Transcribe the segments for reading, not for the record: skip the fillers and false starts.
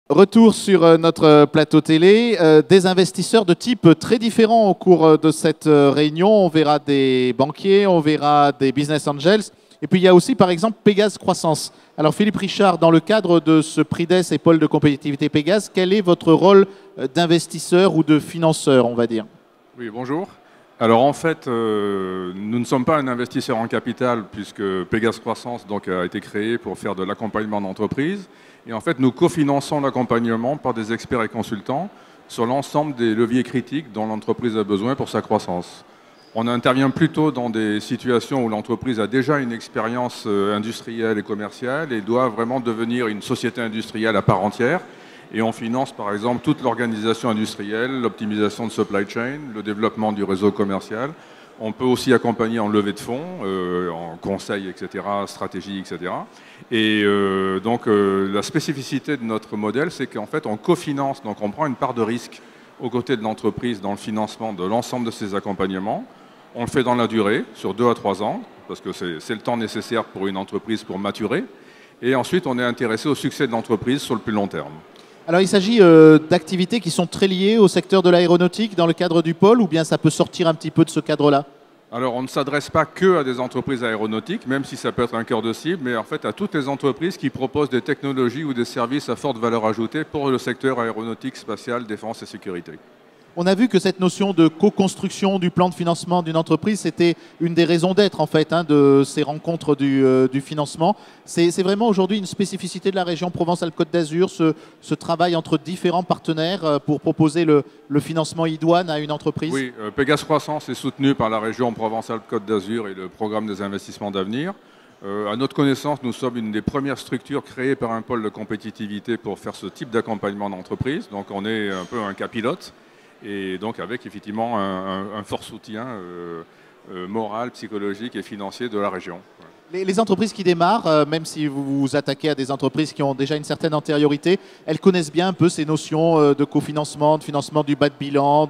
Retour sur notre plateau télé, des investisseurs de type très différents au cours de cette réunion. On verra des banquiers, on verra des business angels. Et puis il y a aussi par exemple Pégase Croissance. Alors Philippe Richard, dans le cadre de ce prix d'ES et pôle de compétitivité Pégase, quel est votre rôle d'investisseur ou de financeur, on va dire? Oui, bonjour. Alors en fait, nous ne sommes pas un investisseur en capital puisque Pégase Croissance donc, a été créé pour faire de l'accompagnement d'entreprise. Et en fait, nous cofinançons l'accompagnement par des experts et consultants sur l'ensemble des leviers critiques dont l'entreprise a besoin pour sa croissance. On intervient plutôt dans des situations où l'entreprise a déjà une expérience industrielle et commerciale et doit vraiment devenir une société industrielle à part entière. Et on finance par exemple toute l'organisation industrielle, l'optimisation de supply chain, le développement du réseau commercial. On peut aussi accompagner en levée de fonds, en conseil, etc., stratégie, etc. Et donc la spécificité de notre modèle, c'est qu'en fait on cofinance, donc on prend une part de risque aux côtés de l'entreprise dans le financement de l'ensemble de ces accompagnements. On le fait dans la durée, sur 2 à 3 ans, parce que c'est le temps nécessaire pour une entreprise pour maturer. Et ensuite on est intéressé au succès de l'entreprise sur le plus long terme. Alors il s'agit d'activités qui sont très liées au secteur de l'aéronautique dans le cadre du pôle, ou bien ça peut sortir un petit peu de ce cadre-là? Alors on ne s'adresse pas que à des entreprises aéronautiques, même si ça peut être un cœur de cible, mais en fait à toutes les entreprises qui proposent des technologies ou des services à forte valeur ajoutée pour le secteur aéronautique, spatial, défense et sécurité. On a vu que cette notion de co-construction du plan de financement d'une entreprise, c'était une des raisons d'être en fait de ces rencontres du financement. C'est vraiment aujourd'hui une spécificité de la région Provence-Alpes-Côte d'Azur, ce travail entre différents partenaires pour proposer le financement idoine à une entreprise. Oui, Pégase Croissance est soutenu par la région Provence-Alpes-Côte d'Azur et le programme des investissements d'avenir. À notre connaissance, nous sommes une des premières structures créées par un pôle de compétitivité pour faire ce type d'accompagnement d'entreprise. Donc on est un peu un cas pilote. Et donc avec effectivement un fort soutien moral, psychologique et financier de la région. Les entreprises qui démarrent, même si vous vous attaquez à des entreprises qui ont déjà une certaine antériorité, elles connaissent bien un peu ces notions de cofinancement, de financement du bas de bilan,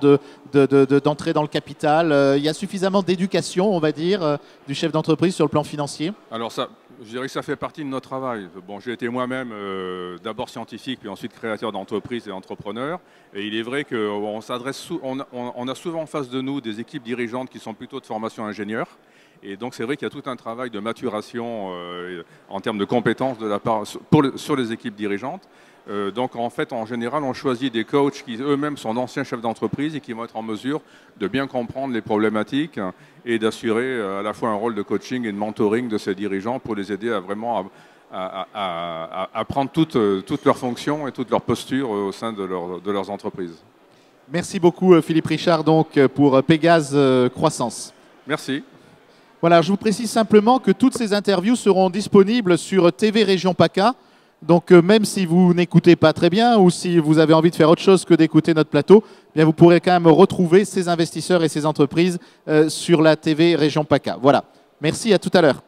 d'entrée dans le capital. Il y a suffisamment d'éducation, on va dire, du chef d'entreprise sur le plan financier? Alors ça, je dirais que ça fait partie de notre travail. Bon, j'ai été moi-même d'abord scientifique, puis ensuite créateur d'entreprise et entrepreneur. Et il est vrai qu'on on a souvent en face de nous des équipes dirigeantes qui sont plutôt de formation ingénieur. Et donc c'est vrai qu'il y a tout un travail de maturation en termes de compétences de la part, sur les équipes dirigeantes. Donc en fait, en général, on choisit des coachs qui eux-mêmes sont d'anciens chefs d'entreprise et qui vont être en mesure de bien comprendre les problématiques et d'assurer à la fois un rôle de coaching et de mentoring de ces dirigeants pour les aider à vraiment à prendre toutes leurs fonctions et toutes leurs postures au sein de leurs entreprises. Merci beaucoup Philippe Richard donc, pour Pégase Croissance. Merci. Voilà, je vous précise simplement que toutes ces interviews seront disponibles sur TV Région PACA. Donc même si vous n'écoutez pas très bien ou si vous avez envie de faire autre chose que d'écouter notre plateau, eh bien vous pourrez quand même retrouver ces investisseurs et ces entreprises sur la TV Région PACA. Voilà, merci, à tout à l'heure.